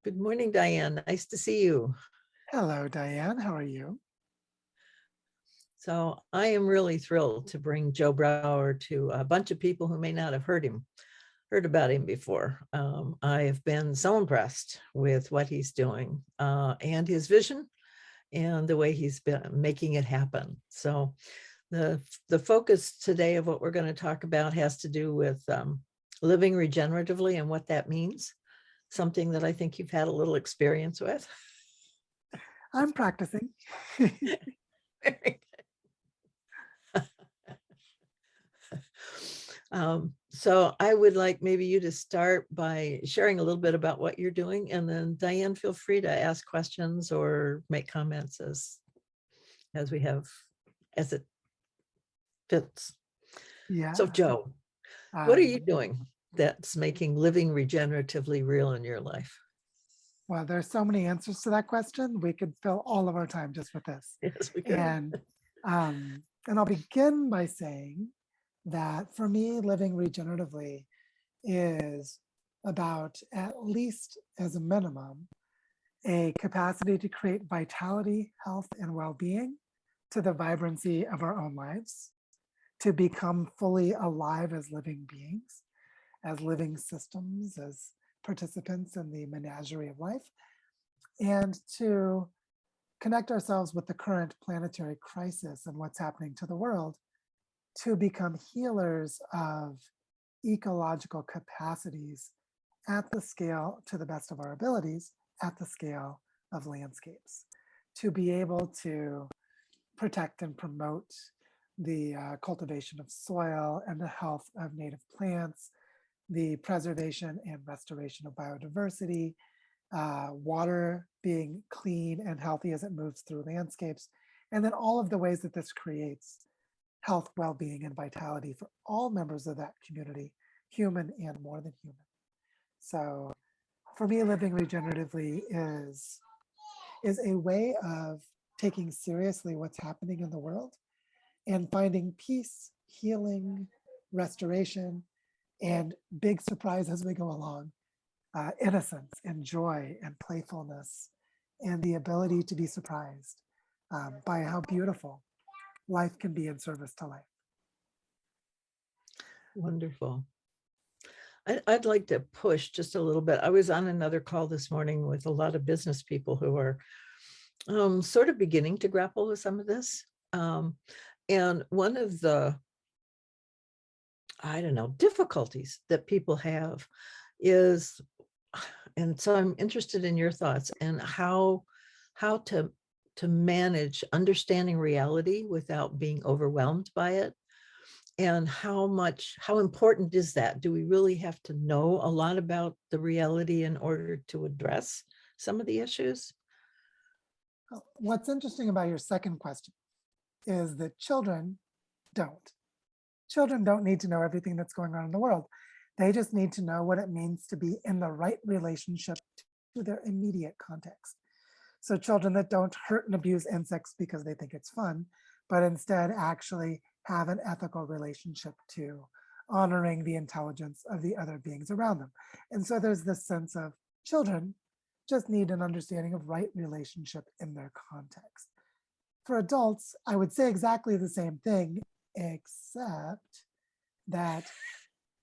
Good morning, Diane. Nice to see you. Hello, Diane. How are you? So I am really thrilled to bring Joe Brower to a bunch of people who may not have heard about him before. I have been so impressed with what he's doing and his vision and the way he's been making it happen. So the focus today of what we're going to talk about has to do with living regeneratively and what that means. Something that I think you've had a little experience with. I'm practicing. Very so I would like maybe you to start by sharing a little bit about what you're doing, and then Diane, feel free to ask questions or make comments as it fits. Yeah. So Joe, what are you doing that's making living regeneratively real in your life? Well, there's so many answers to that question. We could fill all of our time just with this. Yes, we could. And I'll begin by saying that for me, living regeneratively is about, at least as a minimum, a capacity to create vitality, health, and well-being to the vibrancy of our own lives, to become fully alive as living beings, as living systems, as participants in the menagerie of life, and to connect ourselves with the current planetary crisis and what's happening to the world, to become healers of ecological capacities at the scale, to the best of our abilities, at the scale of landscapes, to be able to protect and promote the cultivation of soil and the health of native plants, the preservation and restoration of biodiversity, water being clean and healthy as it moves through landscapes, and then all of the ways that this creates health, well-being, and vitality for all members of that community, human and more than human. So for me, living regeneratively is a way of taking seriously what's happening in the world and finding peace, healing, restoration, and big surprise as we go along, innocence and joy and playfulness, and the ability to be surprised by how beautiful life can be in service to life. Wonderful. I'd like to push just a little bit. I was on another call this morning with a lot of business people who are sort of beginning to grapple with some of this. And one of the, difficulties that people have is, and so I'm interested in your thoughts and how to manage understanding reality without being overwhelmed by it. And how important is that? Do we really have to know a lot about the reality in order to address some of the issues? What's interesting about your second question is that children don't. Children don't need to know everything that's going on in the world. They just need to know what it means to be in the right relationship to their immediate context. So children that don't hurt and abuse insects because they think it's fun, but instead actually have an ethical relationship to honoring the intelligence of the other beings around them. And so there's this sense of children just need an understanding of right relationship in their context. For adults, I would say exactly the same thing, except that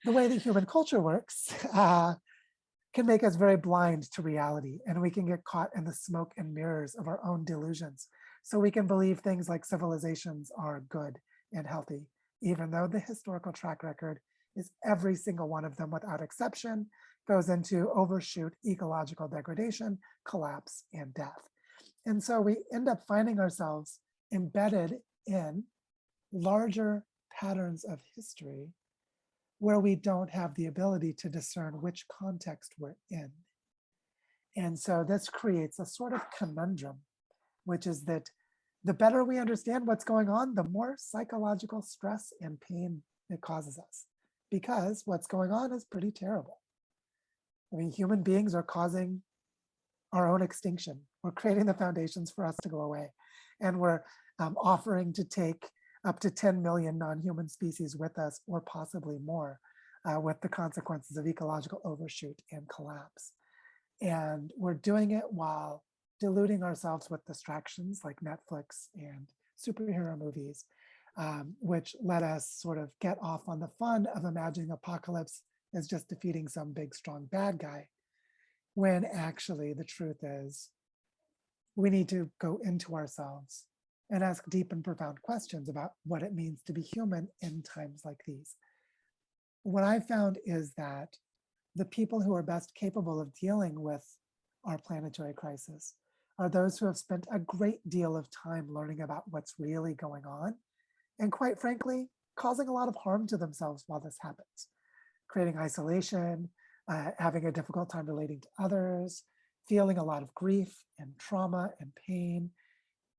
the way that human culture works can make us very blind to reality, and we can get caught in the smoke and mirrors of our own delusions. So we can believe things like civilizations are good and healthy, even though the historical track record is every single one of them without exception goes into overshoot, ecological degradation, collapse, and death. And so we end up finding ourselves embedded in larger patterns of history where we don't have the ability to discern which context we're in. And so this creates a sort of conundrum, which is that the better we understand what's going on, the more psychological stress and pain it causes us, because what's going on is pretty terrible. I mean, human beings are causing our own extinction. We're creating the foundations for us to go away. And we're offering to take up to 10 million non-human species with us, or possibly more, with the consequences of ecological overshoot and collapse. And we're doing it while deluding ourselves with distractions like Netflix and superhero movies, which let us sort of get off on the fun of imagining apocalypse as just defeating some big, strong bad guy, when actually the truth is we need to go into ourselves and ask deep and profound questions about what it means to be human in times like these. What I found is that the people who are best capable of dealing with our planetary crisis are those who have spent a great deal of time learning about what's really going on, and quite frankly, causing a lot of harm to themselves while this happens, creating isolation, having a difficult time relating to others, feeling a lot of grief and trauma and pain,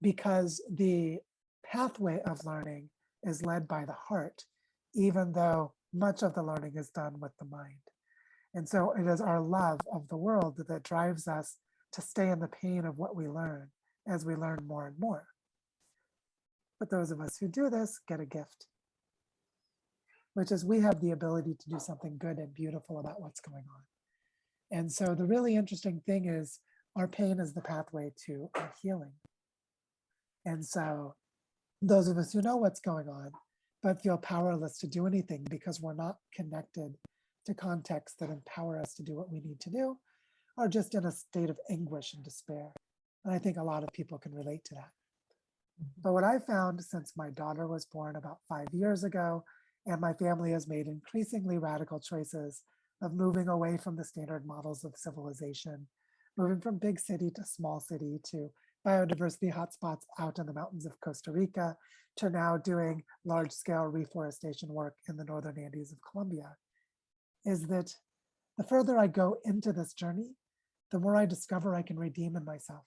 because the pathway of learning is led by the heart, even though much of the learning is done with the mind. And so it is our love of the world that drives us to stay in the pain of what we learn as we learn more and more. But those of us who do this get a gift, which is we have the ability to do something good and beautiful about what's going on. And so the really interesting thing is our pain is the pathway to our healing. And so those of us who know what's going on, but feel powerless to do anything because we're not connected to contexts that empower us to do what we need to do, are just in a state of anguish and despair. And I think a lot of people can relate to that. But what I found since my daughter was born about 5 years ago, and my family has made increasingly radical choices of moving away from the standard models of civilization, moving from big city to small city to biodiversity hotspots out in the mountains of Costa Rica, to now doing large scale reforestation work in the northern Andes of Colombia, is that the further I go into this journey, the more I discover I can redeem in myself.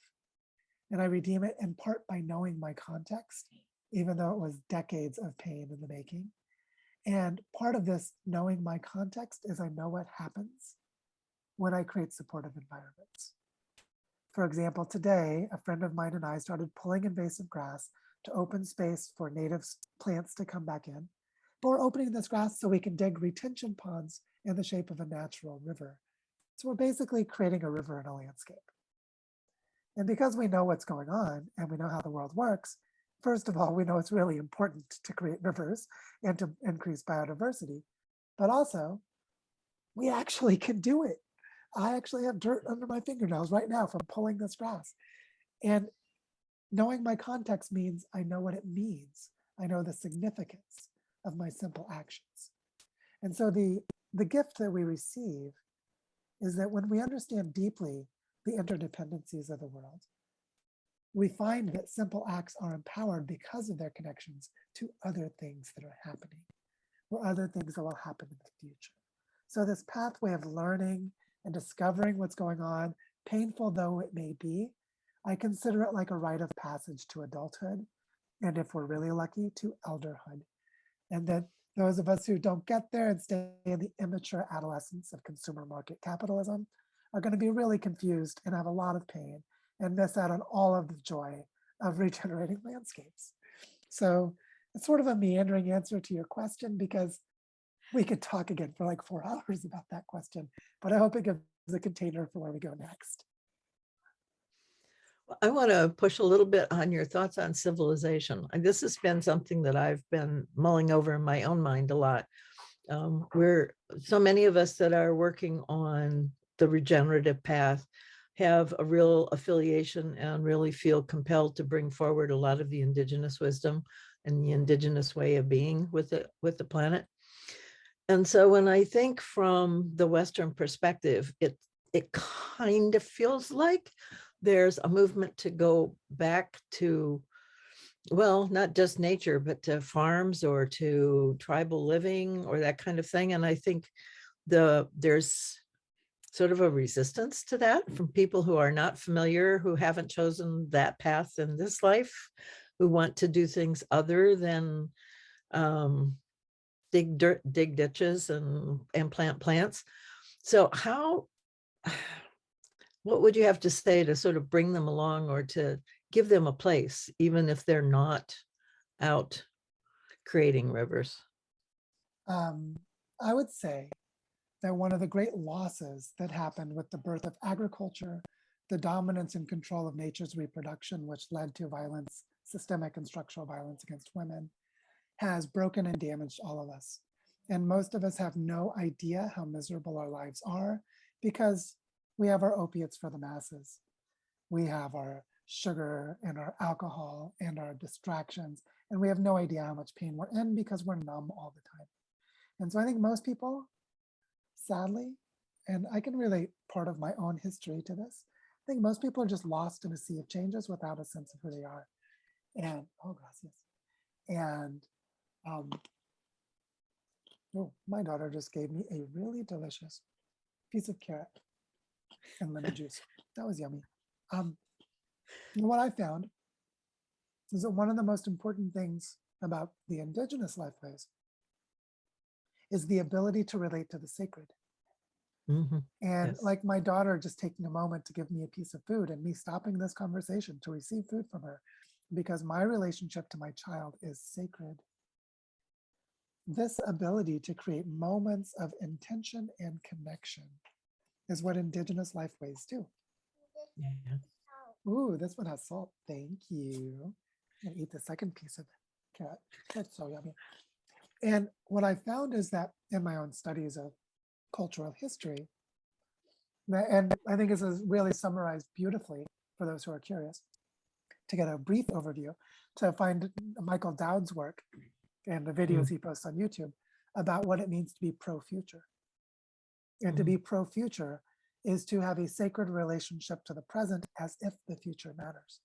And I redeem it in part by knowing my context, even though it was decades of pain in the making. And part of this knowing my context is I know what happens when I create supportive environments. For example, today, a friend of mine and I started pulling invasive grass to open space for native plants to come back in. But we're opening this grass so we can dig retention ponds in the shape of a natural river. So we're basically creating a river in a landscape. And because we know what's going on and we know how the world works, first of all, we know it's really important to create rivers and to increase biodiversity, but also we actually can do it. I actually have dirt under my fingernails right now from pulling this grass. And knowing my context means I know what it means. I know the significance of my simple actions. And so the gift that we receive is that when we understand deeply the interdependencies of the world, we find that simple acts are empowered because of their connections to other things that are happening, or other things that will happen in the future. So this pathway of learning and discovering what's going on, painful though it may be, I consider it like a rite of passage to adulthood, and if we're really lucky, to elderhood. And that those of us who don't get there and stay in the immature adolescence of consumer market capitalism are going to be really confused and have a lot of pain and miss out on all of the joy of regenerating landscapes. So it's sort of a meandering answer to your question, because we could talk again for like 4 hours about that question, but I hope it gives a container for where we go next. I want to push a little bit on your thoughts on civilization. And this has been something that I've been mulling over in my own mind a lot. We're so many of us that are working on the regenerative path have a real affiliation and really feel compelled to bring forward a lot of the indigenous wisdom and the indigenous way of being with the planet. And so when I think from the Western perspective, it kind of feels like there's a movement to go back to, well, not just nature, but to farms or to tribal living or that kind of thing. And I think there's sort of a resistance to that from people who are not familiar, who haven't chosen that path in this life, who want to do things other than dig ditches and plant plants. So what would you have to say to sort of bring them along or to give them a place, even if they're not out creating rivers? I would say that one of the great losses that happened with the birth of agriculture, the dominance and control of nature's reproduction, which led to violence, systemic and structural violence against women, has broken and damaged all of us. And most of us have no idea how miserable our lives are because we have our opiates for the masses. We have our sugar and our alcohol and our distractions, and we have no idea how much pain we're in because we're numb all the time. And so I think most people, sadly, and I can relate part of my own history to this, I think most people are just lost in a sea of changes without a sense of who they are. And, oh, gracias. And, oh, my daughter just gave me a really delicious piece of carrot and lemon juice. That was yummy. What I found is that one of the most important things about the indigenous lifeways is the ability to relate to the sacred. Mhm. And Yes. like my daughter just taking a moment to give me a piece of food and me stopping this conversation to receive food from her because my relationship to my child is sacred. This ability to create moments of intention and connection is what indigenous lifeways do. Yeah. Ooh, this one has salt. Thank you. I'm gonna eat the second piece of carrot. That's so yummy. And what I found is that in my own studies of cultural history, and I think this is really summarized beautifully for those who are curious, to get a brief overview, to find Michael Dowd's work and the videos he posts on YouTube about what it means to be pro-future. And to be pro-future is to have a sacred relationship to the present as if the future matters.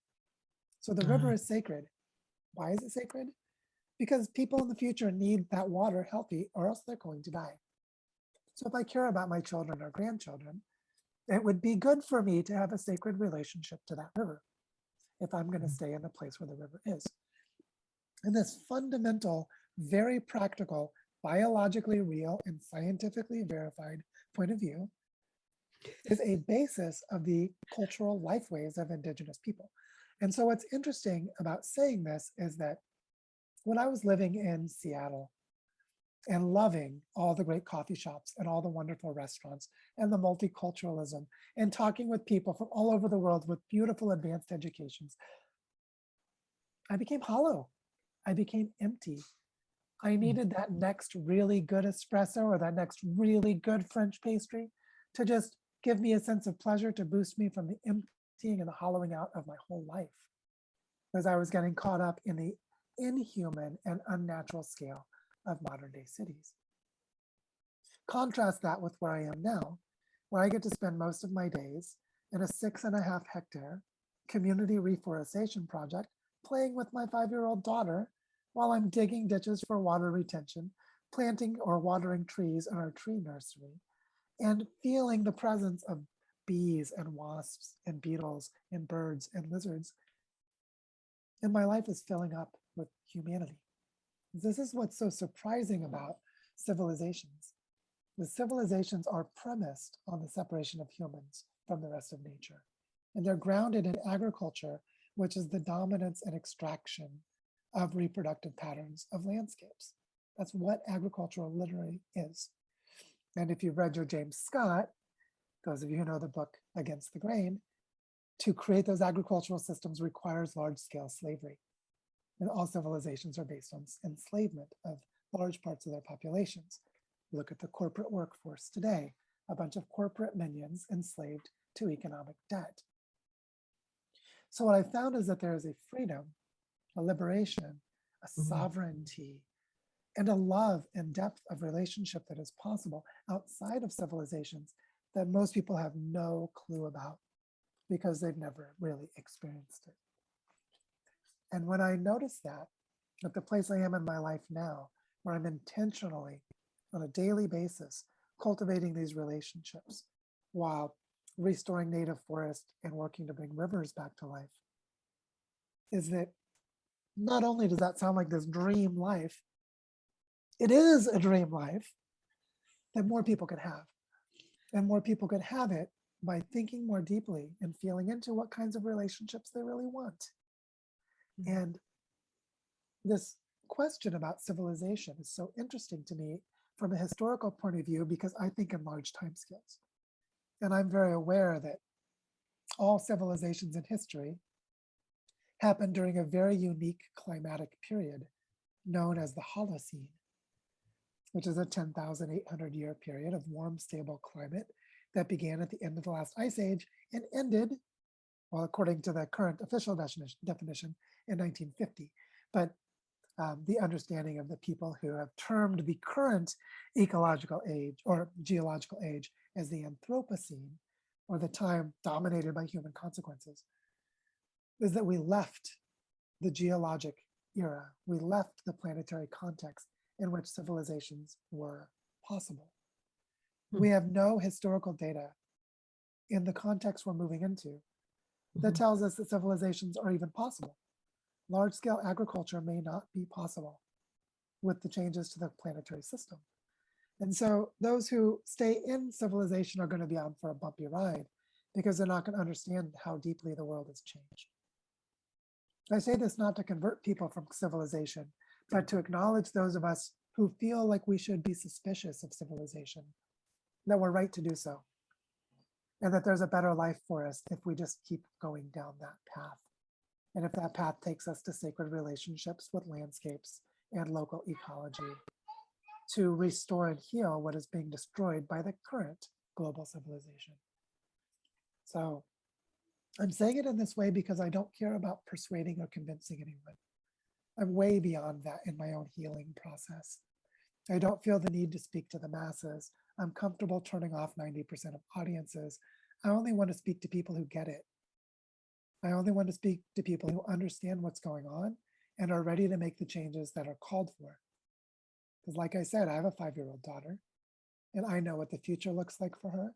So the river is sacred. Why is it sacred? Because people in the future need that water healthy or else they're going to die. So if I care about my children or grandchildren, it would be good for me to have a sacred relationship to that river if I'm going to stay in the place where the river is. And this fundamental, very practical, biologically real and scientifically verified point of view is a basis of the cultural lifeways of indigenous people. And so what's interesting about saying this is that when I was living in Seattle and loving all the great coffee shops and all the wonderful restaurants and the multiculturalism and talking with people from all over the world with beautiful advanced educations, I became hollow. I became empty. I needed that next really good espresso or that next really good French pastry to just give me a sense of pleasure, to boost me from the emptying and the hollowing out of my whole life, because I was getting caught up in the inhuman and unnatural scale of modern day cities. Contrast that with where I am now, where I get to spend most of my days in a 6.5 hectare community reforestation project, playing with my 5-year-old daughter while I'm digging ditches for water retention, planting or watering trees in our tree nursery, and feeling the presence of bees and wasps and beetles and birds and lizards. And my life is filling up with humanity. This is what's so surprising about civilizations. The civilizations are premised on the separation of humans from the rest of nature. And they're grounded in agriculture, which is the dominance and extraction of reproductive patterns of landscapes. That's what agricultural literally is. And if you've read your James Scott, those of you who know the book Against the Grain, to create those agricultural systems requires large-scale slavery. And all civilizations are based on enslavement of large parts of their populations. Look at the corporate workforce today, a bunch of corporate minions enslaved to economic debt. So what I found is that there is a freedom, a liberation, a sovereignty, and a love and depth of relationship that is possible outside of civilizations that most people have no clue about because they've never really experienced it. And when I notice that, at the place I am in my life now, where I'm intentionally, on a daily basis, cultivating these relationships while restoring native forest and working to bring rivers back to life, is that not only does that sound like this dream life, it is a dream life that more people could have. And more people could have it by thinking more deeply and feeling into what kinds of relationships they really want. And this question about civilization is so interesting to me from a historical point of view because I think in large timescales. And I'm very aware that all civilizations in history happened during a very unique climatic period known as the Holocene, which is a 10,800 year period of warm, stable climate that began at the end of the last ice age and ended, well, according to the current official definition, in 1950. But the understanding of the people who have termed the current ecological age or geological age as the Anthropocene, or the time dominated by human consequences, is that we left the geologic era. We left the planetary context in which civilizations were possible. We have no historical data in the context we're moving into that tells us that civilizations are even possible. Large-scale agriculture may not be possible with the changes to the planetary system. And so those who stay in civilization are going to be on for a bumpy ride because they're not going to understand how deeply the world has changed. I say this not to convert people from civilization, but to acknowledge those of us who feel like we should be suspicious of civilization, that we're right to do so, and that there's a better life for us if we just keep going down that path. And if that path takes us to sacred relationships with landscapes and local ecology to restore and heal what is being destroyed by the current global civilization. So I'm saying it in this way because I don't care about persuading or convincing anyone. I'm way beyond that in my own healing process. I don't feel the need to speak to the masses. I'm comfortable turning off 90% of audiences. I only want to speak to people who get it. I only want to speak to people who understand what's going on and are ready to make the changes that are called for. Because like I said, I have a 5-year-old daughter and I know what the future looks like for her.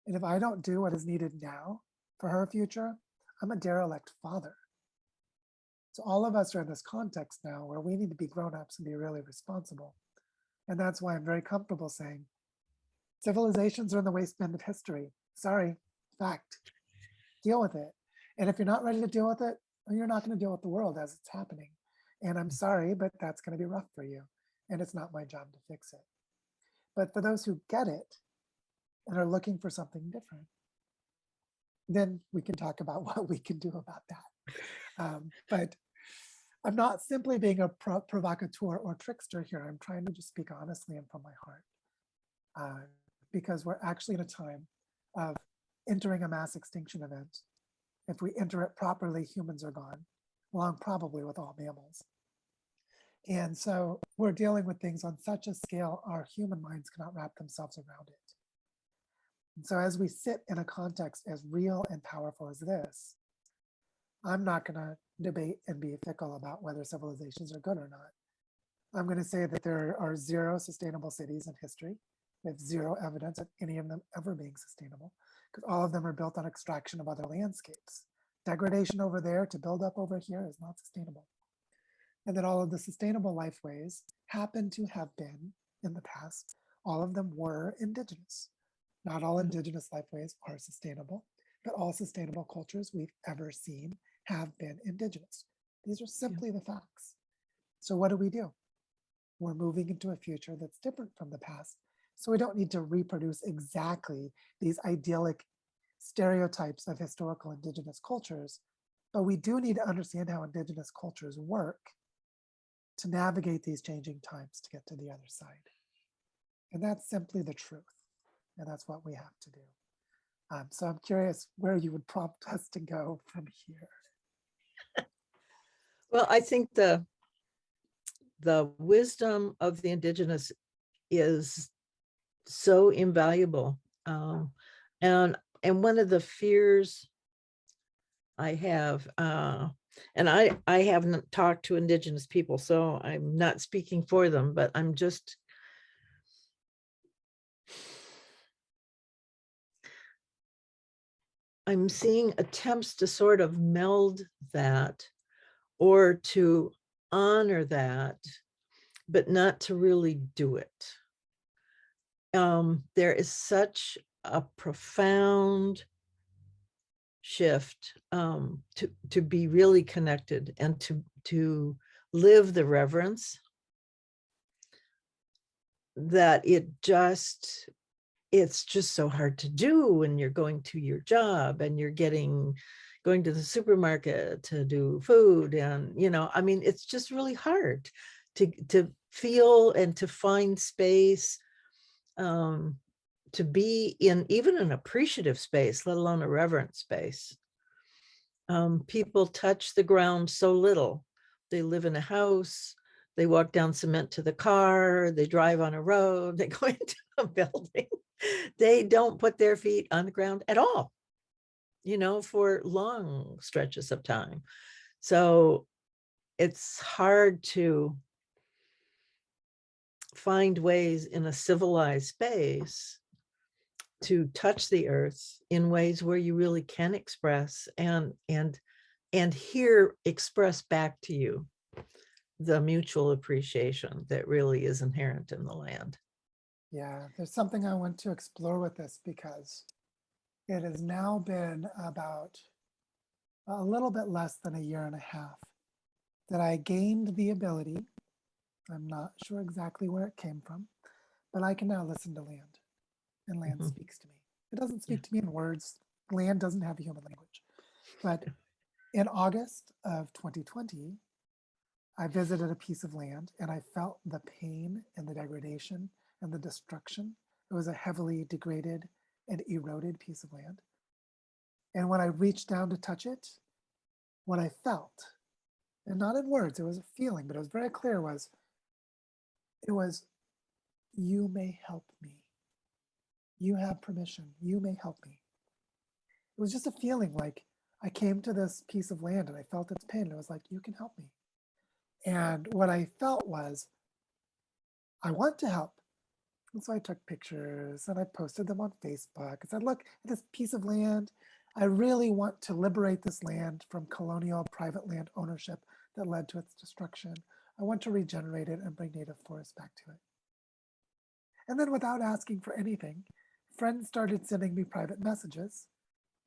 And if I don't do what is needed now for her future, I'm a derelict father. So all of us are in this context now where we need to be grown-ups and be really responsible. And that's why I'm very comfortable saying, civilizations are in the wasteland of history. Sorry, fact, deal with it. And if you're not ready to deal with it, you're not going to deal with the world as it's happening. And I'm sorry, but that's going to be rough for you. And it's not my job to fix it. But for those who get it and are looking for something different, then we can talk about what we can do about that. But I'm not simply being a provocateur or trickster here. I'm trying to just speak honestly and from my heart. Because we're actually in a time of entering a mass extinction event. If we enter it properly, humans are gone, along probably with all mammals. And so we're dealing with things on such a scale our human minds cannot wrap themselves around it. And so as we sit in a context as real and powerful as this, I'm not going to debate and be fickle about whether civilizations are good or not. I'm going to say that there are 0 sustainable cities in history. We have 0 evidence of any of them ever being sustainable, because all of them are built on extraction of other landscapes. Degradation over there to build up over here is not sustainable. And that all of the sustainable lifeways happen to have been, in the past, all of them were indigenous. Not all indigenous lifeways are sustainable, but all sustainable cultures we've ever seen have been indigenous. These are simply the facts. So what do? We're moving into a future that's different from the past. So we don't need to reproduce exactly these idyllic stereotypes of historical indigenous cultures, but we do need to understand how indigenous cultures work to navigate these changing times to get to the other side. And that's simply the truth. And that's what we have to do. So I'm curious where you would prompt us to go from here. Well, I think the wisdom of the indigenous is so invaluable. And one of the fears I have, and I haven't talked to indigenous people, so I'm not speaking for them, but I'm seeing attempts to sort of meld that or to honor that, but not to really do it. There is such a profound shift to be really connected and to live the reverence that it's just so hard to do when you're going to your job and you're going to the supermarket to do food. And, I mean, it's just really hard to feel and to find space, to be in even an appreciative space, let alone a reverent space. People touch the ground so little. They live in a house, they walk down cement to the car, they drive on a road, they go into a building. They don't put their feet on the ground at all, for long stretches of time. So it's hard to find ways in a civilized space to touch the earth in ways where you really can express and hear express back to you the mutual appreciation that really is inherent in the land. Yeah, there's something I want to explore with this because it has now been about a little bit less than a year and a half that I gained the ability. I'm not sure exactly where it came from, but I can now listen to land, and land Mhm. speaks to me. It doesn't Yeah. speak to me in words. Land doesn't have a human language. But in August of 2020, I visited a piece of land and I felt the pain and the degradation and the destruction. It was a heavily degraded and eroded piece of land. And when I reached down to touch it, what I felt, and not in words, it was a feeling, but it was very clear, it was, you may help me. You have permission. You may help me. It was just a feeling like I came to this piece of land and I felt its pain. And it was like, you can help me. And what I felt was, I want to help. And so I took pictures and I posted them on Facebook. I said, look at this piece of land. I really want to liberate this land from colonial private land ownership that led to its destruction. I want to regenerate it and bring native forests back to it. And then without asking for anything, friends started sending me private messages.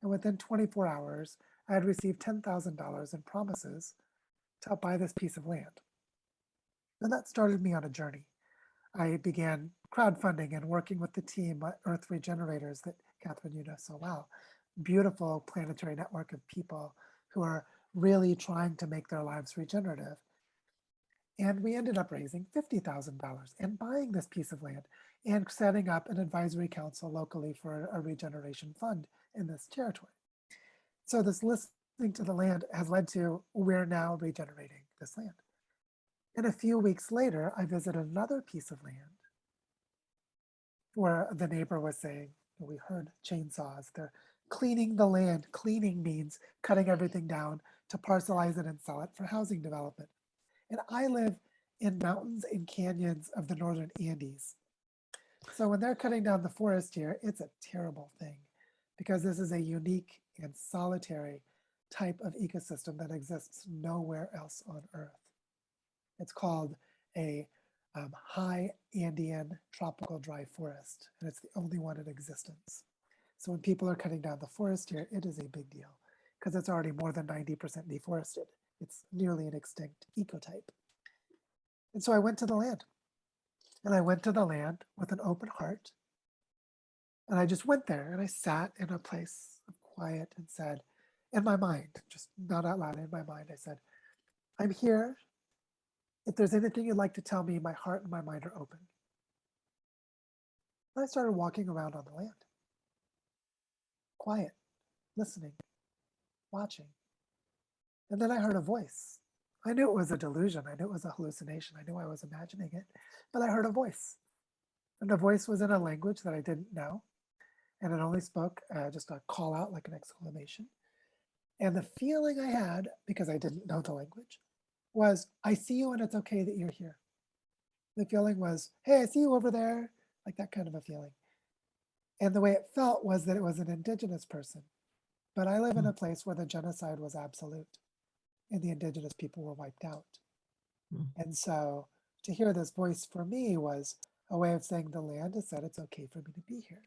And within 24 hours, I had received $10,000 in promises to help buy this piece of land. And that started me on a journey. I began crowdfunding and working with the team at Earth Regenerators that Catherine, you know so well. Beautiful planetary network of people who are really trying to make their lives regenerative. And we ended up raising $50,000 and buying this piece of land and setting up an advisory council locally for a regeneration fund in this territory. So this listening to the land has led to, we're now regenerating this land. And a few weeks later, I visited another piece of land where the neighbor was saying, we heard chainsaws, they're cleaning the land. Cleaning means cutting everything down to parcelize it and sell it for housing development. And I live in mountains and canyons of the northern Andes. So when they're cutting down the forest here, it's a terrible thing because this is a unique and solitary type of ecosystem that exists nowhere else on Earth. It's called a high Andean tropical dry forest, and it's the only one in existence. So when people are cutting down the forest here, it is a big deal because it's already more than 90% deforested. It's nearly an extinct ecotype. And so I went to the land, and I went to the land with an open heart. And I just went there and I sat in a place of quiet and said, in my mind, just not out loud, in my mind, I said, I'm here. If there's anything you'd like to tell me, my heart and my mind are open. And I started walking around on the land, quiet, listening, watching. And then I heard a voice. I knew it was a delusion. I knew it was a hallucination. I knew I was imagining it, but I heard a voice. And the voice was in a language that I didn't know. And it only spoke just a call out, like an exclamation. And the feeling I had, because I didn't know the language, was, I see you and it's okay that you're here. The feeling was, hey, I see you over there, like that kind of a feeling. And the way it felt was that it was an indigenous person. But I live in a place where the genocide was absolute and the indigenous people were wiped out. And so to hear this voice for me was a way of saying the land has said it's okay for me to be here.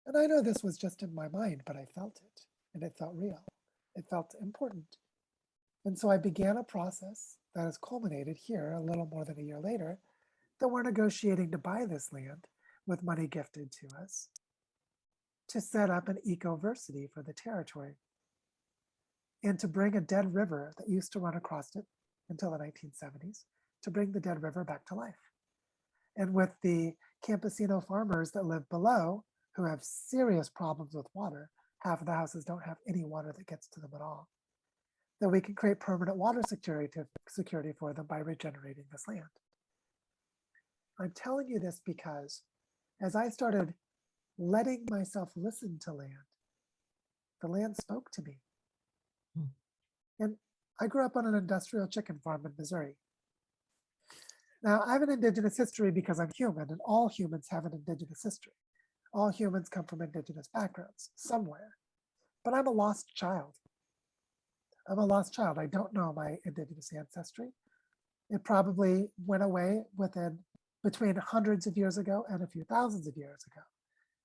And I know this was just in my mind, but I felt it and it felt real. It felt important. And so I began a process that has culminated here a little more than a year later that we're negotiating to buy this land with money gifted to us to set up an ecoversity for the territory and to bring a dead river that used to run across it until the 1970s, to bring the dead river back to life. And with the campesino farmers that live below, who have serious problems with water, half of the houses don't have any water that gets to them at all, that we can create permanent water security for them by regenerating this land. I'm telling you this because as I started letting myself listen to land, the land spoke to me. And I grew up on an industrial chicken farm in Missouri. Now, I have an Indigenous history because I'm human, and all humans have an Indigenous history. All humans come from Indigenous backgrounds somewhere. But I'm a lost child. I'm a lost child. I don't know my Indigenous ancestry. It probably went away between hundreds of years ago and a few thousands of years ago.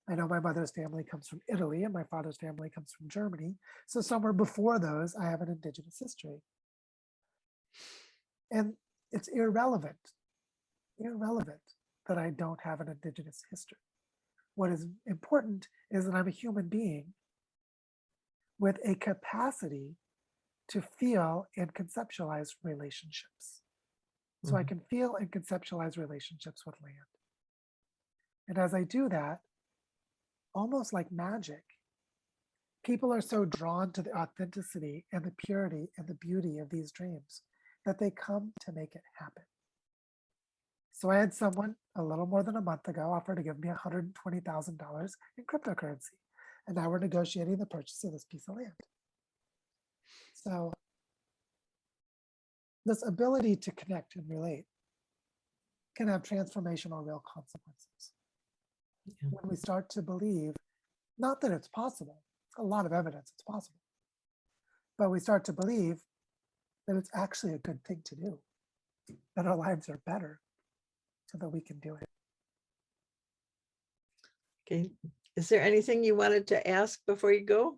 I know my mother's family comes from Italy and my father's family comes from Germany. So somewhere before those, I have an Indigenous history. And it's irrelevant that I don't have an Indigenous history. What is important is that I'm a human being with a capacity to feel and conceptualize relationships. So I can feel and conceptualize relationships with land. And as I do that, almost like magic, people are so drawn to the authenticity and the purity and the beauty of these dreams that they come to make it happen. So I had someone a little more than a month ago offer to give me $120,000 in cryptocurrency. And now we're negotiating the purchase of this piece of land. So this ability to connect and relate can have transformational real consequences. Yeah. When we start to believe, not that it's possible, a lot of evidence it's possible, but we start to believe that it's actually a good thing to do, that our lives are better, so that we can do it. Okay. Is there anything you wanted to ask before you go?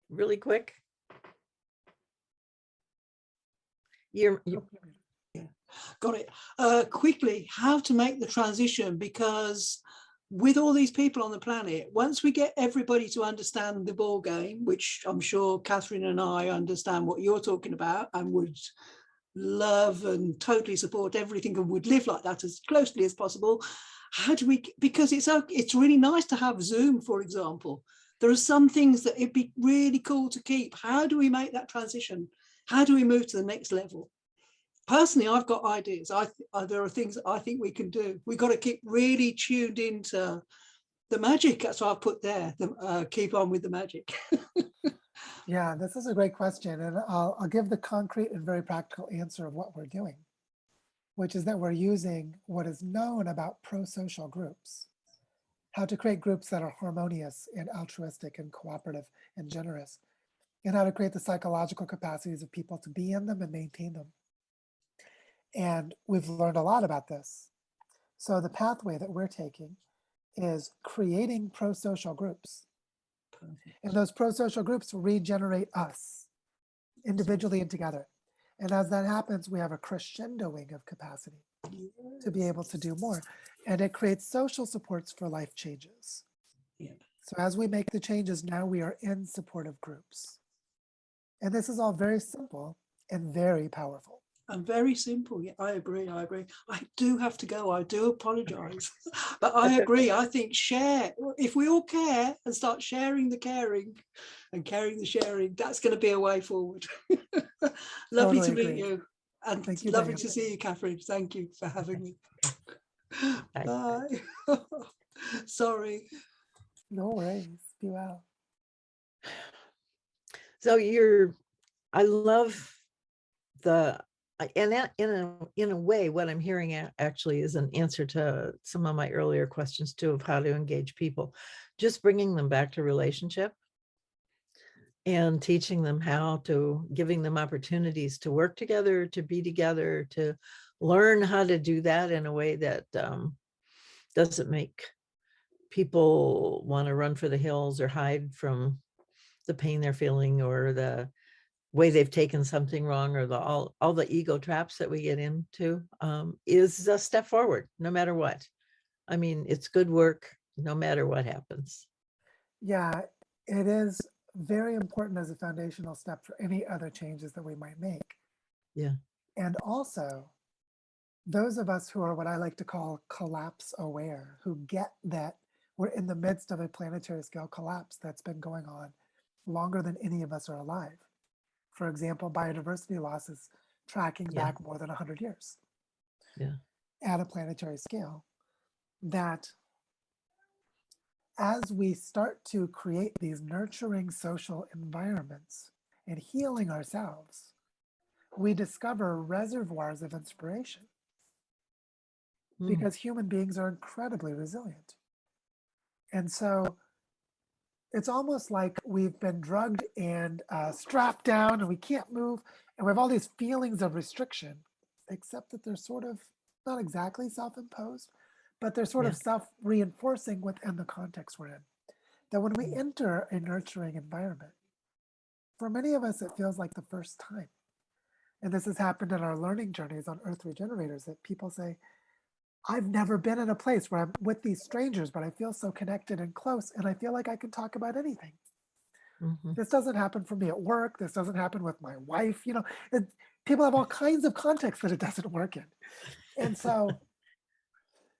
Really quick. Yeah. Got it. Quickly, how to make the transition, because with all these people on the planet, once we get everybody to understand the ball game, which I'm sure Catherine and I understand what you're talking about and would love and totally support everything and would live like that as closely as possible. How do we, because it's really nice to have Zoom, for example. There are some things that it'd be really cool to keep. How do we make that transition? How do we move to the next level? Personally, I've got ideas. There are things that I think we can do. We've got to keep really tuned into the magic. That's what I've put there. Keep on with the magic. Yeah, this is a great question. And I'll give the concrete and very practical answer of what we're doing, which is that we're using what is known about pro-social groups, how to create groups that are harmonious and altruistic and cooperative and generous, and how to create the psychological capacities of people to be in them and maintain them. And we've learned a lot about this. So the pathway that we're taking is creating pro-social groups. And those pro-social groups regenerate us individually and together. And as that happens, we have a crescendoing of capacity to be able to do more. And it creates social supports for life changes. Yeah. So as we make the changes, now we are in supportive groups. And this is all very simple and very powerful. And very simple. Yeah, I agree. I do have to go. I do apologize. But I agree. I think share. If we all care and start sharing the caring and caring the sharing, that's going to be a way forward. Lovely to meet you. And lovely to see you, Catherine. Thank you for having me. Bye. Sorry. No worries. Be well. So I love and that in a way, what I'm hearing actually is an answer to some of my earlier questions too, of how to engage people, just bringing them back to relationship and teaching them giving them opportunities to work together, to be together, to learn how to do that in a way that doesn't make people want to run for the hills or hide from the pain they're feeling or the way they've taken something wrong, or all the ego traps that we get into, is a step forward, no matter what. I mean, it's good work, no matter what happens. Yeah, it is very important as a foundational step for any other changes that we might make. Yeah. And also, those of us who are what I like to call collapse aware, who get that we're in the midst of a planetary scale collapse that's been going on longer than any of us are alive. For example, biodiversity loss is tracking Yeah. back more than 100 years Yeah. at a planetary scale. That as we start to create these nurturing social environments and healing ourselves, we discover reservoirs of inspiration because human beings are incredibly resilient. And so it's almost like we've been drugged and strapped down and we can't move. And we have all these feelings of restriction, except that they're sort of not exactly self imposed, but they're sort Yeah. of self reinforcing within the context we're in. That when we enter a nurturing environment, for many of us, it feels like the first time. And this has happened in our learning journeys on Earth Regenerators, that people say, I've never been in a place where I'm with these strangers, but I feel so connected and close, and I feel like I can talk about anything. Mhm. This doesn't happen for me at work. This doesn't happen with my wife. You know, people have all kinds of contexts that it doesn't work in. And so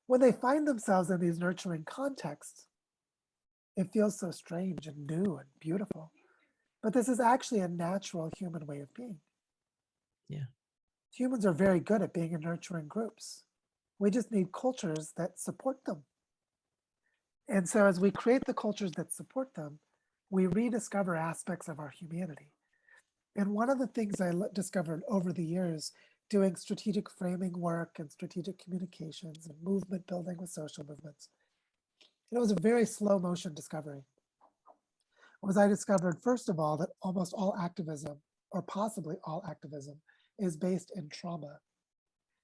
when they find themselves in these nurturing contexts, it feels so strange and new and beautiful. But this is actually a natural human way of being. Yeah. Humans are very good at being in nurturing groups. We just need cultures that support them. And so as we create the cultures that support them, we rediscover aspects of our humanity. And one of the things I discovered over the years doing strategic framing work and strategic communications and movement building with social movements, and it was a very slow motion discovery, was I discovered, first of all, that almost all activism, or possibly all activism, is based in trauma.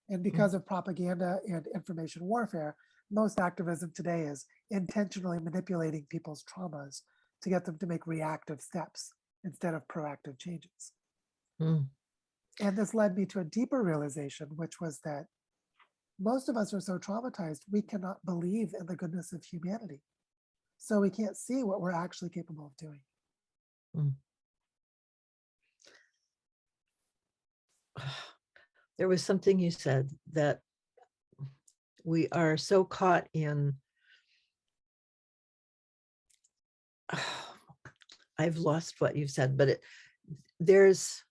And because of propaganda and information warfare, most activism today is intentionally manipulating people's traumas to get them to make reactive steps instead of proactive changes. Mm. And this led me to a deeper realization, which was that most of us are so traumatized, we cannot believe in the goodness of humanity. So we can't see what we're actually capable of doing. Mm. There was something you said that we are so caught in, I've lost what you've said, but there's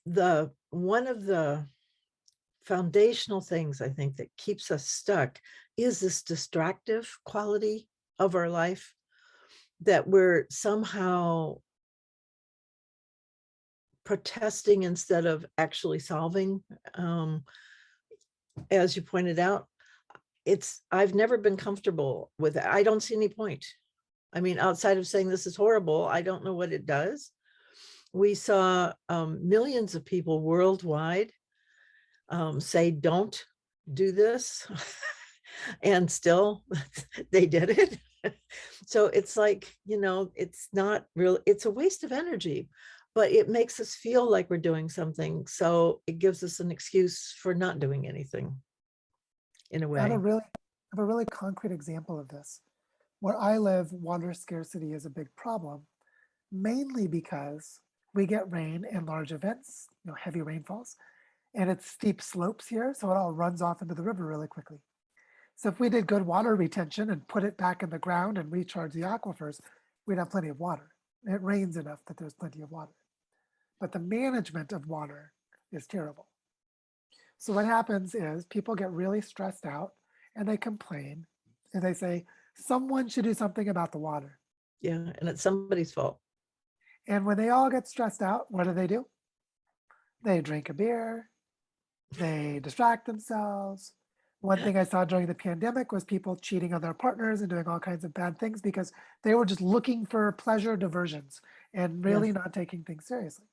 one of the foundational things I think that keeps us stuck is this distractive quality of our life, that we're somehow protesting instead of actually solving. As you pointed out, I've never been comfortable with it. I don't see any point. I mean, outside of saying this is horrible, I don't know what it does. We saw millions of people worldwide say, don't do this. And still they did it. So it's like, it's not real, it's a waste of energy, but it makes us feel like we're doing something. So it gives us an excuse for not doing anything in a I have way. a really concrete example of this. Where I live, water scarcity is a big problem, mainly because we get rain in large events, heavy rainfalls, and it's steep slopes here, so it all runs off into the river really quickly. So if we did good water retention and put it back in the ground and recharge the aquifers, we'd have plenty of water. It rains enough that there's plenty of water. But the management of water is terrible. So what happens is people get really stressed out and they complain and they say, someone should do something about the water. Yeah, and it's somebody's fault. And when they all get stressed out, what do? They drink a beer, they distract themselves. One thing I saw during the pandemic was people cheating on their partners and doing all kinds of bad things because they were just looking for pleasure diversions and really Yes. not taking things seriously.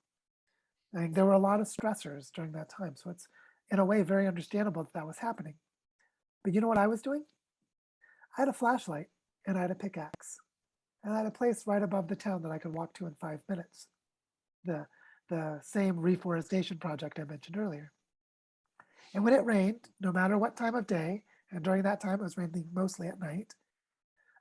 I think there were a lot of stressors during that time. So it's, in a way, very understandable that that was happening. But you know what I was doing? I had a flashlight and I had a pickaxe. And I had a place right above the town that I could walk to in 5 minutes. The same reforestation project I mentioned earlier. And when it rained, no matter what time of day, and during that time it was raining mostly at night,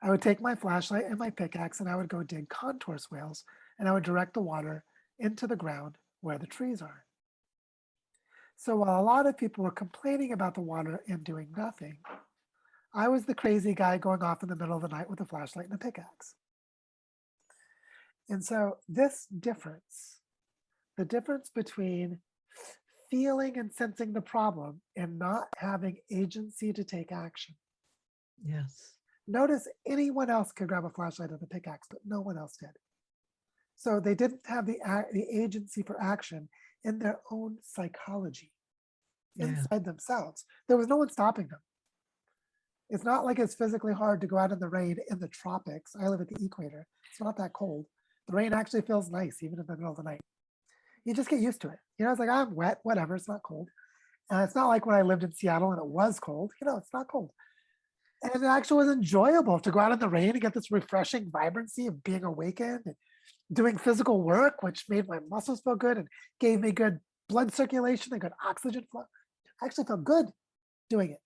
I would take my flashlight and my pickaxe and I would go dig contour swales and I would direct the water into the ground where the trees are. So while a lot of people were complaining about the water and doing nothing, I was the crazy guy going off in the middle of the night with a flashlight and a pickaxe. And so this difference, the difference between feeling and sensing the problem and not having agency to take action. Yes. Notice anyone else could grab a flashlight and a pickaxe, but no one else did. So they didn't have the agency for action in their own psychology, inside themselves. There was no one stopping them. It's not like it's physically hard to go out in the rain in the tropics. I live at the equator. It's not that cold. The rain actually feels nice, even in the middle of the night. You just get used to it. It's like, I'm wet, whatever, it's not cold. And it's not like when I lived in Seattle and it was cold. It's not cold. And it actually was enjoyable to go out in the rain and get this refreshing vibrancy of being awakened and doing physical work, which made my muscles feel good and gave me good blood circulation and good oxygen flow. I actually felt good doing it,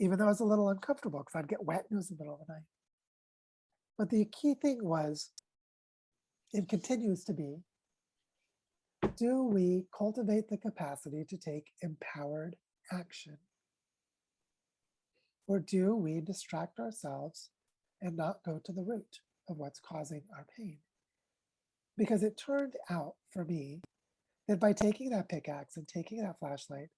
even though it was a little uncomfortable because I'd get wet and it was the middle of the night. But the key thing was, it continues to be, do we cultivate the capacity to take empowered action? Or do we distract ourselves and not go to the root of what's causing our pain? Because it turned out for me that by taking that pickaxe and taking that flashlight,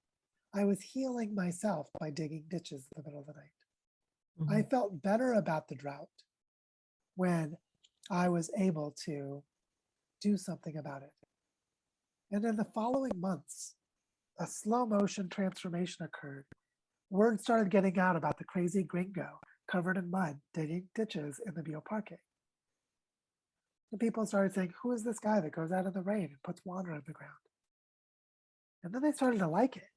I was healing myself by digging ditches in the middle of the night. I felt better about the drought when I was able to do something about it. And in the following months, a slow motion transformation occurred. Word started getting out about the crazy gringo covered in mud digging ditches in the bioparque. And people started saying, who is this guy that goes out in the rain and puts water on the ground? And then they started to like it.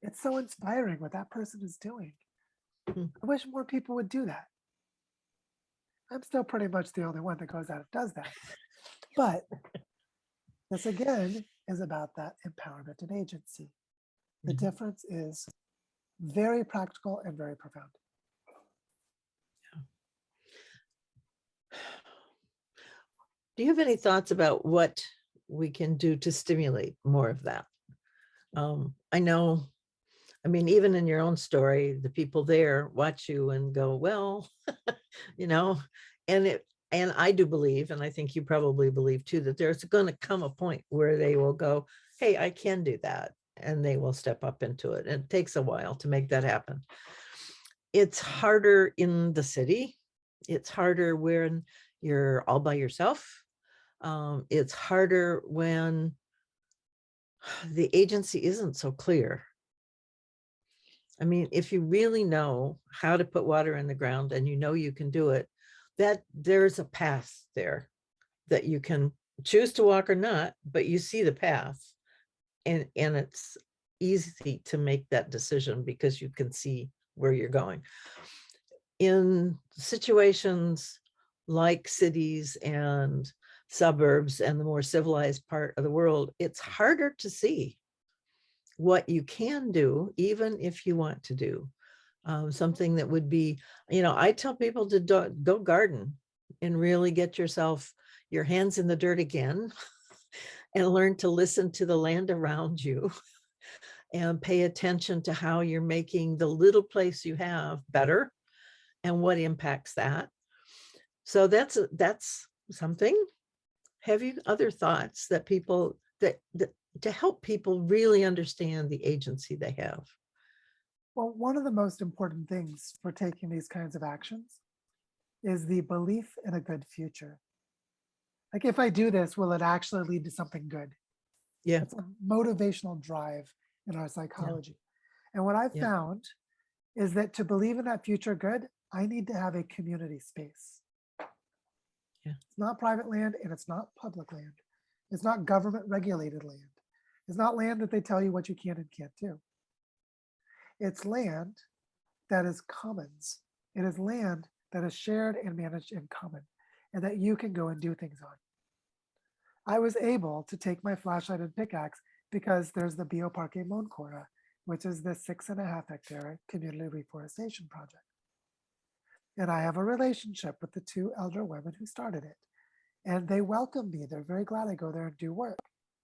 It's so inspiring what that person is doing. I wish more people would do that. I'm still pretty much the only one that goes out and does that. But this again is about that empowerment and agency. The difference is very practical and very profound. Do you have any thoughts about what we can do to stimulate more of that? I know, even in your own story, the people there watch you and go, well, and I do believe, and I think you probably believe too, that there's going to come a point where they will go, hey, I can do that. And they will step up into it. And it takes a while to make that happen. It's harder in the city. It's harder when you're all by yourself. It's harder when the agency isn't so clear. If you really know how to put water in the ground and you can do it, that there's a path there that you can choose to walk or not, but you see the path, and it's easy to make that decision because you can see where you're going. In situations like cities and suburbs and the more civilized part of the world, it's harder to see what you can do, even if you want to do something that would be, I tell people to go garden and really get your hands in the dirt again and learn to listen to the land around you and pay attention to how you're making the little place you have better and what impacts that. So that's something. Have you other thoughts that people that to help people really understand the agency they have? Well, one of the most important things for taking these kinds of actions is the belief in a good future. Like, if I do this, will it actually lead to something good? Yeah. It's a motivational drive in our psychology. And what I've found is that to believe in that future good, I need to have a community space. It's not private land and it's not public land. It's not government regulated land. It's not land that they tell you what you can and can't do. It's land that is commons. It is land that is shared and managed in common. and that you can go and do things on. I was able to take my flashlight and pickaxe because there's the Bioparque Moncora, which is this 6.5 hectare community reforestation project. And I have a relationship with the 2 elder women who started it. And they welcome me. They're very glad I go there and do work.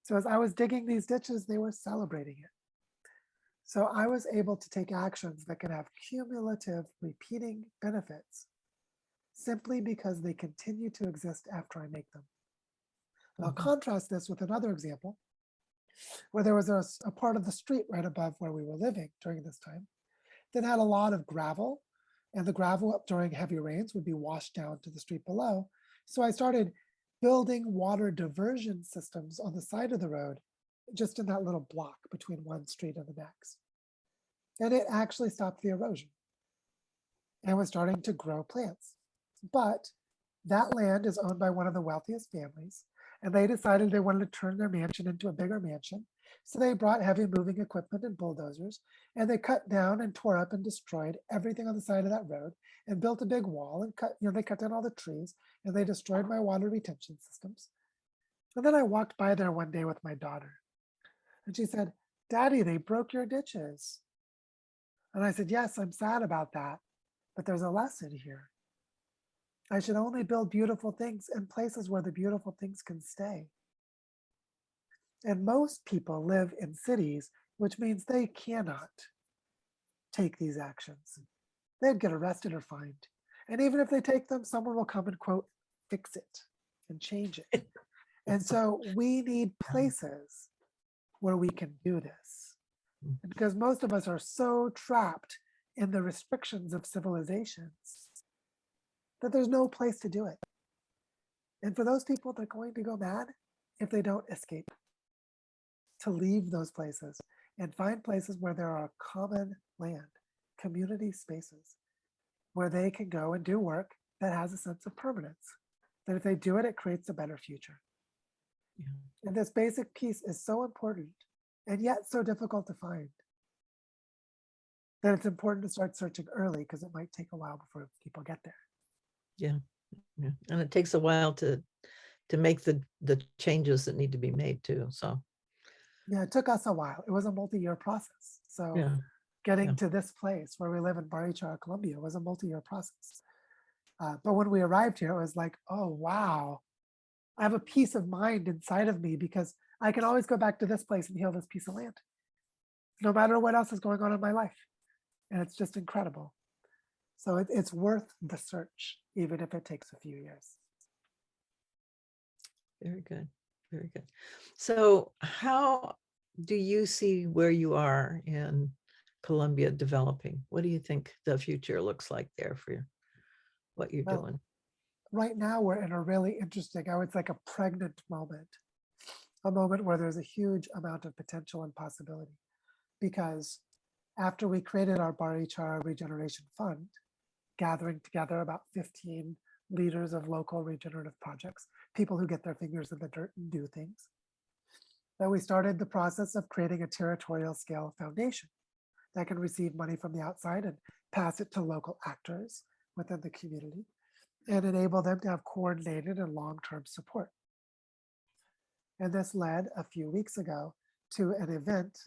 So as I was digging these ditches, they were celebrating it. So I was able to take actions that can have cumulative repeating benefits simply because they continue to exist after I make them. And I'll contrast this with another example where there was a part of the street right above where we were living during this time that had a lot of gravel, and the gravel up during heavy rains would be washed down to the street below. So I started building water diversion systems on the side of the road, just in that little block between one street and the next. And it actually stopped the erosion and was starting to grow plants. But that land is owned by one of the wealthiest families, and they decided they wanted to turn their mansion into a bigger mansion. So they brought heavy moving equipment and bulldozers, and they cut down and tore up and destroyed everything on the side of that road and built a big wall and they cut down all the trees, and they destroyed my water retention systems. And then I walked by there one day with my daughter, and she said, "Daddy, they broke your ditches." And I said, "Yes, I'm sad about that, but there's a lesson here. I should only build beautiful things in places where the beautiful things can stay." And most people live in cities, which means they cannot take these actions. They'd get arrested or fined. And even if they take them, someone will come and quote, fix it and change it. And so we need places where we can do this. And because most of us are so trapped in the restrictions of civilizations that there's no place to do it. And for those people, they're going to go mad if they don't escape, to leave those places and find places where there are common land, community spaces, where they can go and do work that has a sense of permanence, that if they do it, it creates a better future. Yeah. And this basic piece is so important and yet so difficult to find that it's important to start searching early, because it might take a while before people get there. Yeah. And it takes a while to make the changes that need to be made too. So yeah, it took us a while. It was a multi-year process. So yeah. getting to this place where we live in Barichara, Colombia was a multi-year process. But when we arrived here, it was like, oh, wow, I have a peace of mind inside of me because I can always go back to this place and heal this piece of land, no matter what else is going on in my life. And it's just incredible. So it's worth the search, even if it takes a few years. Very good. Very good. So how do you see where you are in Colombia developing? What do you think the future looks like there for what you're doing? Right now, we're in a really interesting, I would say, like a pregnant moment, a moment where there's a huge amount of potential and possibility. Because after we created our Barichara Regeneration Fund, gathering together about 15 leaders of local regenerative projects, people who get their fingers in the dirt and do things, that we started the process of creating a territorial scale foundation that can receive money from the outside and pass it to local actors within the community and enable them to have coordinated and long-term support. And this led a few weeks ago to an event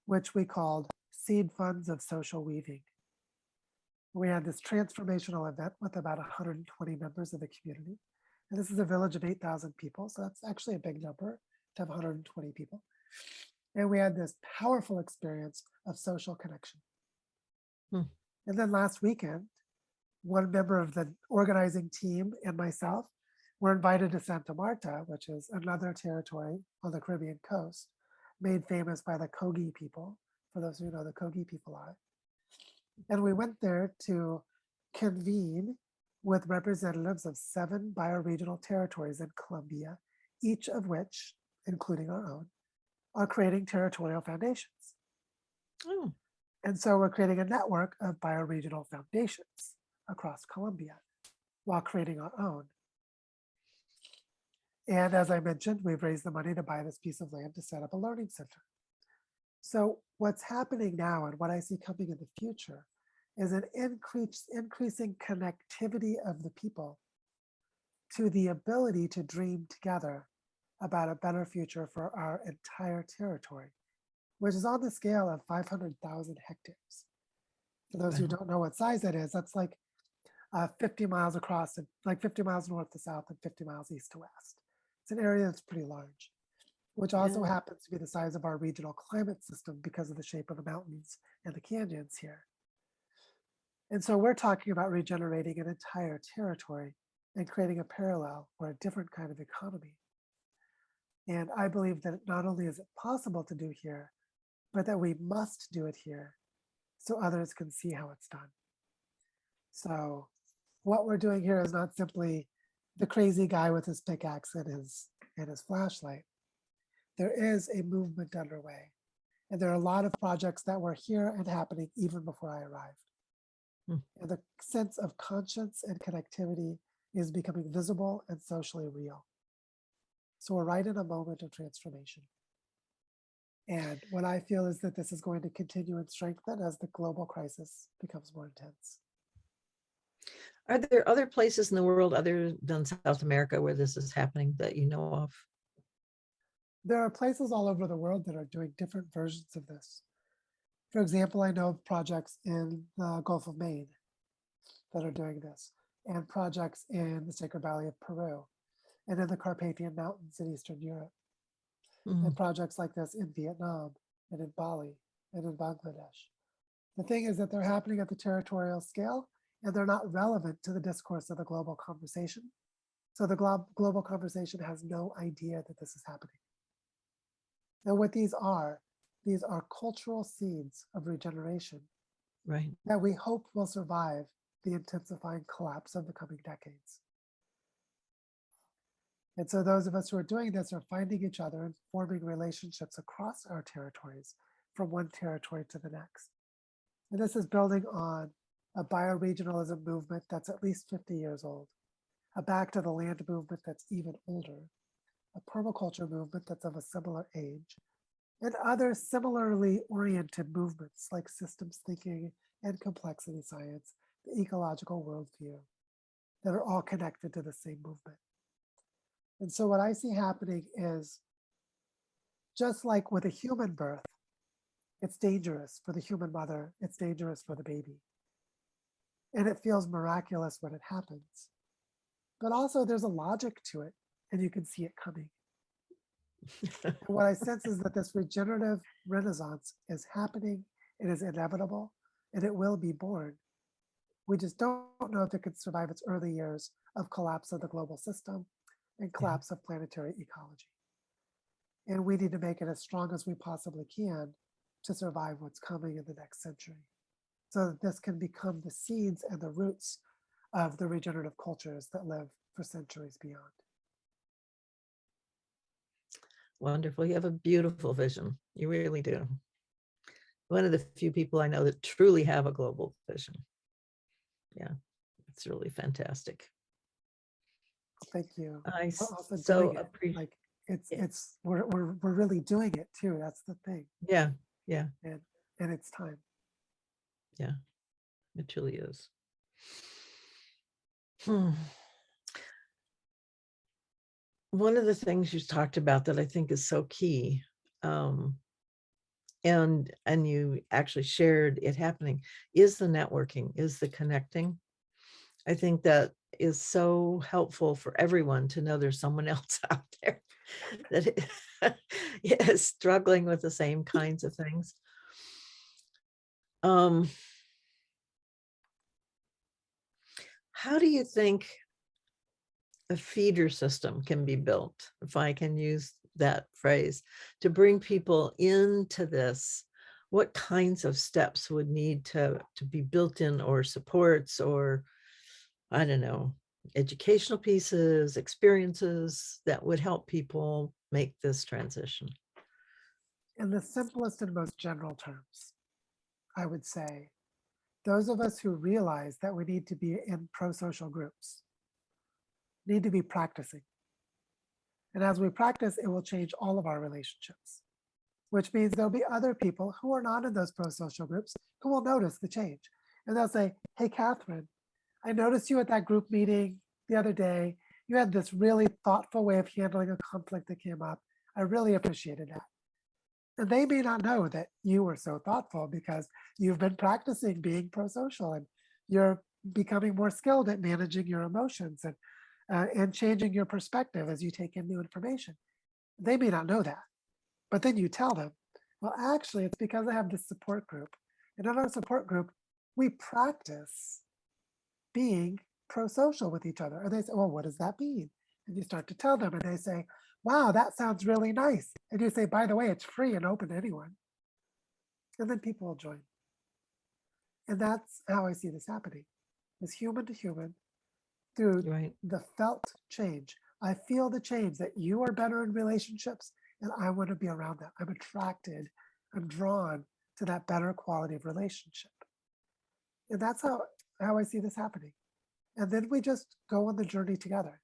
which we called Seed Funds of Social Weaving. We had this transformational event with about 120 members of the community. And this is a village of 8,000 people, so that's actually a big number to have 120 people. And we had this powerful experience of social connection. And then last weekend, one member of the organizing team and myself were invited to Santa Marta, which is another territory on the Caribbean coast, made famous by the Kogi people, for those who know the Kogi people are. And we went there to convene with representatives of 7 bioregional territories in Colombia, each of which, including our own, are creating territorial foundations. Oh. And so we're creating a network of bioregional foundations across Colombia while creating our own. And as I mentioned, we've raised the money to buy this piece of land to set up a learning center. So what's happening now and what I see coming in the future is an increasing connectivity of the people to the ability to dream together about a better future for our entire territory, which is on the scale of 500,000 hectares. For those who Wow. don't know what size that is, that's like 50 miles across, and like 50 miles north to south and 50 miles east to west. It's an area that's pretty large, which also Yeah. happens to be the size of our regional climate system because of the shape of the mountains and the canyons here. And so we're talking about regenerating an entire territory and creating a parallel or a different kind of economy. And I believe that not only is it possible to do here, but that we must do it here so others can see how it's done. So what we're doing here is not simply the crazy guy with his pickaxe and his flashlight. There is a movement underway. And there are a lot of projects that were here and happening even before I arrived. And the sense of conscience and connectivity is becoming visible and socially real. So we're right in a moment of transformation. And what I feel is that this is going to continue and strengthen as the global crisis becomes more intense. Are there other places in the world other than South America where this is happening that you know of? There are places all over the world that are doing different versions of this. For example, I know of projects in the Gulf of Maine that are doing this, and projects in the Sacred Valley of Peru, and in the Carpathian Mountains in Eastern Europe, and projects like this in Vietnam, and in Bali, and in Bangladesh. The thing is that they're happening at the territorial scale, and they're not relevant to the discourse of the global conversation. So the global conversation has no idea that this is happening. And what these are cultural seeds of regeneration, Right. that we hope will survive the intensifying collapse of the coming decades. And so those of us who are doing this are finding each other and forming relationships across our territories from one territory to the next. And this is building on a bioregionalism movement that's at least 50 years old, a back to the land movement that's even older, a permaculture movement that's of a similar age, and other similarly oriented movements like systems thinking and complexity science, the ecological worldview, that are all connected to the same movement. And so what I see happening is, just like with a human birth, it's dangerous for the human mother, it's dangerous for the baby. And it feels miraculous when it happens. But also there's a logic to it, and you can see it coming. And what I sense is that this regenerative renaissance is happening, it is inevitable, and it will be born. We just don't know if it could survive its early years of collapse of the global system and collapse of planetary ecology. And we need to make it as strong as we possibly can to survive what's coming in the next century, so that this can become the seeds and the roots of the regenerative cultures that live for centuries beyond. Wonderful. You have a beautiful vision. You really do. One of the few people I know that truly have a global vision. Yeah, it's really fantastic. Thank you. I We're also so doing it. appreciate. Like we're really doing it too. That's the thing. Yeah, And it's time. yeah, it truly is. One of the things you talked about that I think is so key, and you actually shared it happening, is the networking, is the connecting. I think that is so helpful for everyone to know there's someone else out there that is struggling with the same kinds of things. How do you think a feeder system can be built, if I can use that phrase, to bring people into this? What kinds of steps would need to be built in, or supports, or I don't know, educational pieces, experiences that would help people make this transition? In the simplest and most general terms, I would say those of us who realize that we need to be in pro-social groups need to be practicing. And as we practice, it will change all of our relationships, which means there'll be other people who are not in those pro-social groups who will notice the change. And they'll say, hey, Catherine, I noticed you at that group meeting the other day. You had this really thoughtful way of handling a conflict that came up. I really appreciated that. And they may not know that you were so thoughtful because you've been practicing being pro-social and you're becoming more skilled at managing your emotions and changing your perspective as you take in new information. They may not know that, but then you tell them, well, actually, it's because I have this support group. And in our support group, we practice being pro-social with each other. And they say, well, what does that mean? And you start to tell them and they say, wow, that sounds really nice. And you say, by the way, it's free and open to anyone. And then people will join. And that's how I see this happening, is human to human through Right. the felt change. I feel the change that you are better in relationships and I want to be around that. I'm attracted, I'm drawn to that better quality of relationship. And that's how I see this happening. And then we just go on the journey together.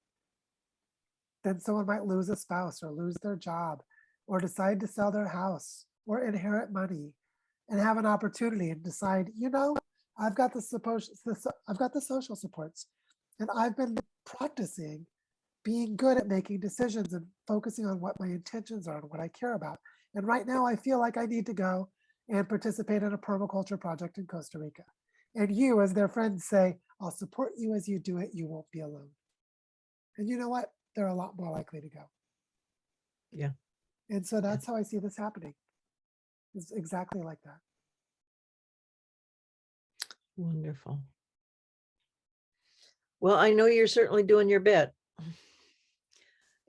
Then someone might lose a spouse or lose their job or decide to sell their house or inherit money and have an opportunity and decide, you know, I've got the social supports and I've been practicing being good at making decisions and focusing on what my intentions are and what I care about. And right now I feel like I need to go and participate in a permaculture project in Costa Rica. And you, as their friends, say, I'll support you as you do it. You won't be alone. And you know what? They're a lot more likely to go. Yeah. And so that's how I see this happening. It's exactly like that. Wonderful. Well, I know you're certainly doing your bit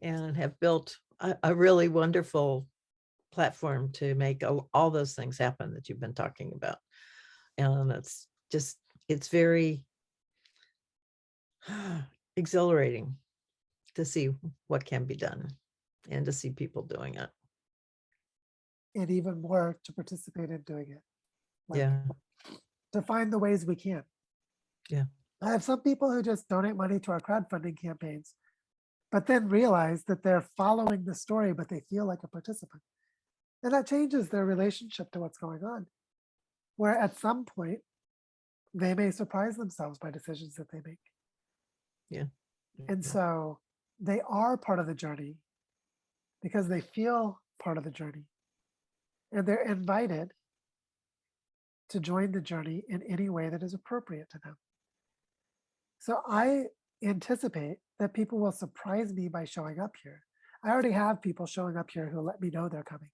and have built a really wonderful platform to make all those things happen that you've been talking about. And it's very exhilarating to see what can be done and to see people doing it. And even more to participate in doing it. Like, Yeah. to find the ways we can. Yeah. I have some people who just donate money to our crowdfunding campaigns, but then realize that they're following the story, but they feel like a participant. And that changes their relationship to what's going on. Where at some point, they may surprise themselves by decisions that they make. Yeah. And so they are part of the journey because they feel part of the journey. And they're invited to join the journey in any way that is appropriate to them. So I anticipate that people will surprise me by showing up here. I already have people showing up here who let me know they're coming.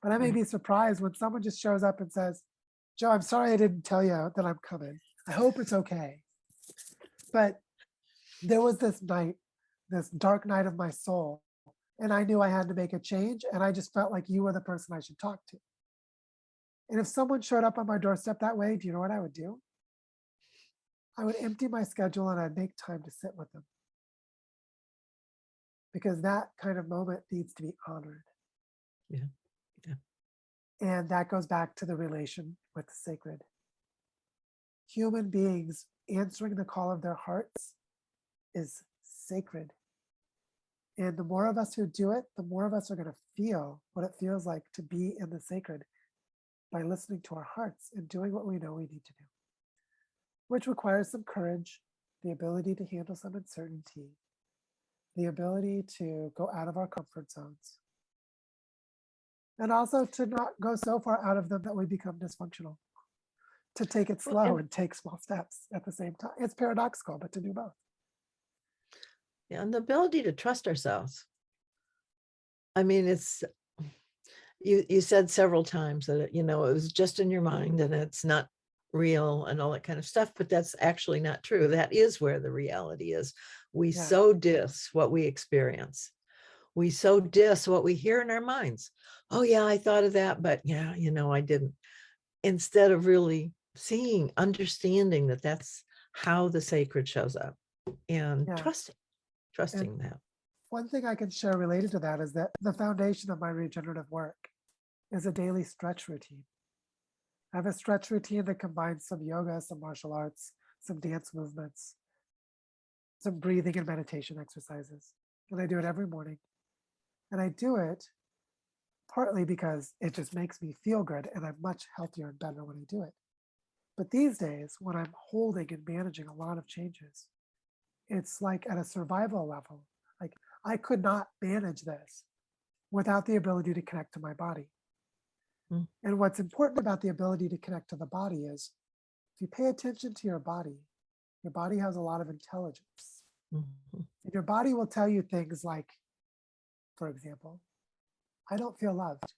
But I may be surprised when someone just shows up and says, Joe, I'm sorry I didn't tell you that I'm coming. I hope it's okay. But there was this night, this dark night of my soul, and I knew I had to make a change, and I just felt like you were the person I should talk to. And if someone showed up on my doorstep that way, do you know what I would do? I would empty my schedule and I'd make time to sit with them. Because that kind of moment needs to be honored. Yeah. Yeah. And that goes back to the relation with the sacred. Human beings answering the call of their hearts is sacred. And the more of us who do it, the more of us are going to feel what it feels like to be in the sacred by listening to our hearts and doing what we know we need to do, which requires some courage, the ability to handle some uncertainty, the ability to go out of our comfort zones, and also to not go so far out of them that we become dysfunctional, to take it slow and take small steps at the same time. It's paradoxical, but to do both. Yeah, and the ability to trust ourselves. I mean, it's, you said several times that, it was just in your mind and it's not real and all that kind of stuff, but that's actually not true. That is where the reality is. We so dis what we experience. We so dis what we hear in our minds. Oh yeah, I thought of that, but yeah, I didn't. Instead of really seeing, understanding that that's how the sacred shows up and trusting that. One thing I can share related to that is that the foundation of my regenerative work is a daily stretch routine. I have a stretch routine that combines some yoga, some martial arts, some dance movements, some breathing and meditation exercises. And I do it every morning. And I do it partly because it just makes me feel good and I'm much healthier and better when I do it. But these days, when I'm holding and managing a lot of changes, it's like at a survival level. Like I could not manage this without the ability to connect to my body. Mm. And what's important about the ability to connect to the body is if you pay attention to your body has a lot of intelligence. Mhm. And your body will tell you things like, for example, I don't feel loved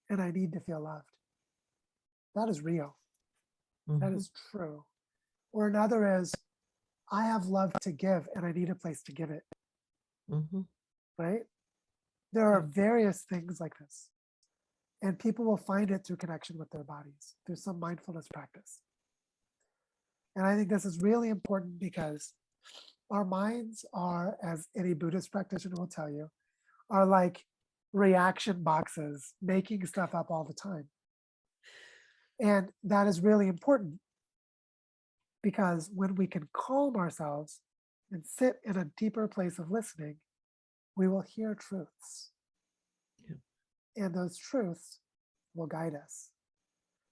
and I need to feel loved. That is real. That Mhm. is true. Or another is, I have love to give and I need a place to give it, Mhm. right? There are various things like this. And people will find it through connection with their bodies, through some mindfulness practice. And I think this is really important because our minds are, as any Buddhist practitioner will tell you, are like reaction boxes, making stuff up all the time. And that is really important because when we can calm ourselves and sit in a deeper place of listening, we will hear truths. Yeah. And those truths will guide us.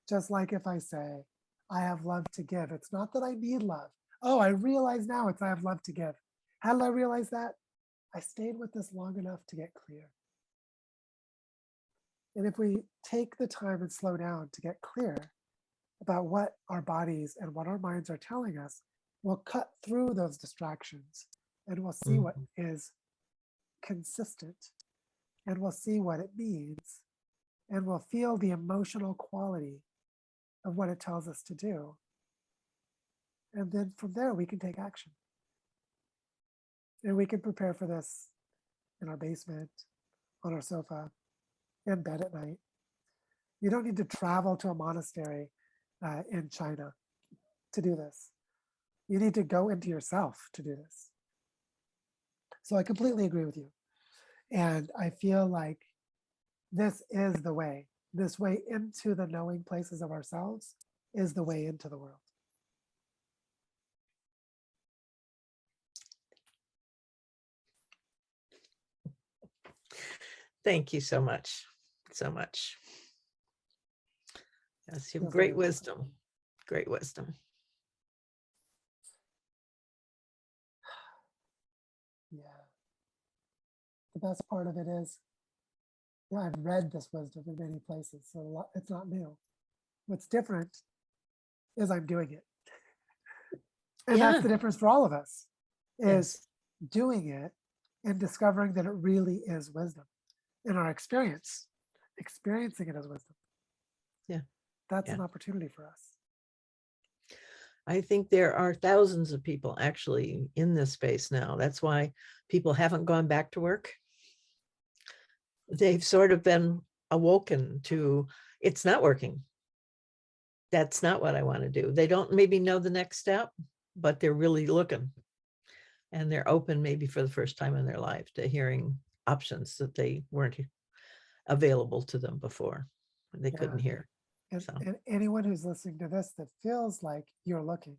Just like if I say, I have love to give, it's not that I need love. Oh, I realize now it's I have love to give. How did I realize that? I stayed with this long enough to get clear. And if we take the time and slow down to get clear about what our bodies and what our minds are telling us, we'll cut through those distractions and we'll see what Mhm. is consistent and we'll see what it means and we'll feel the emotional quality of what it tells us to do. And then from there, we can take action. And we can prepare for this in our basement, on our sofa, in bed at night. You don't need to travel to a monastery in China to do this. You need to go into yourself to do this. So I completely agree with you. And I feel like this is the way. This way into the knowing places of ourselves is the way into the world. Thank you so much. So much. Yes, you have You're great very welcome. wisdom. Great wisdom. Yeah. The best part of it is, yeah, I've read this wisdom in many places, so it's not new. What's different is I'm doing it. And that's Yeah. the difference for all of us, is Yes. doing it and discovering that it really is wisdom in our experience, experiencing it as wisdom. Yeah. That's Yeah. an opportunity for us. I think there are thousands of people actually in this space now. That's why people haven't gone back to work. They've sort of been awoken to, it's not working. That's not what I want to do. They don't maybe know the next step, but they're really looking. And they're open maybe for the first time in their life to hearing options that they weren't available to them before. They couldn't hear. And anyone who's listening to this that feels like you're looking,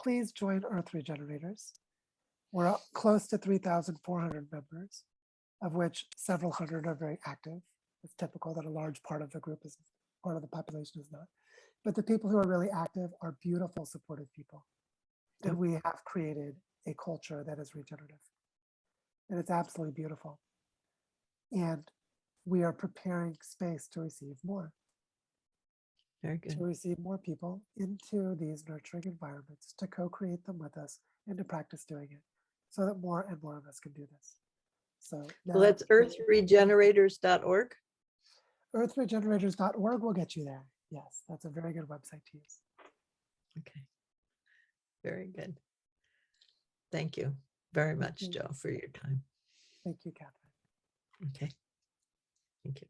please join Earth Regenerators. We're close to 3,400 members, of which several hundred are very active. It's typical that a large part of the group is part of the population is not. But the people who are really active are beautiful, supportive people. And we have created a culture that is regenerative. And it's absolutely beautiful. And we are preparing space to receive more. Very good. To receive more people into these nurturing environments, to co-create them with us and to practice doing it so that more and more of us can do this. So Well, that's earthregenerators.org. earthregenerators.org will get you there. Yes, that's a very good website to use. Okay. Very good. Thank you very much, Joe, for your time. Thank you, Catherine. Okay. Thank you.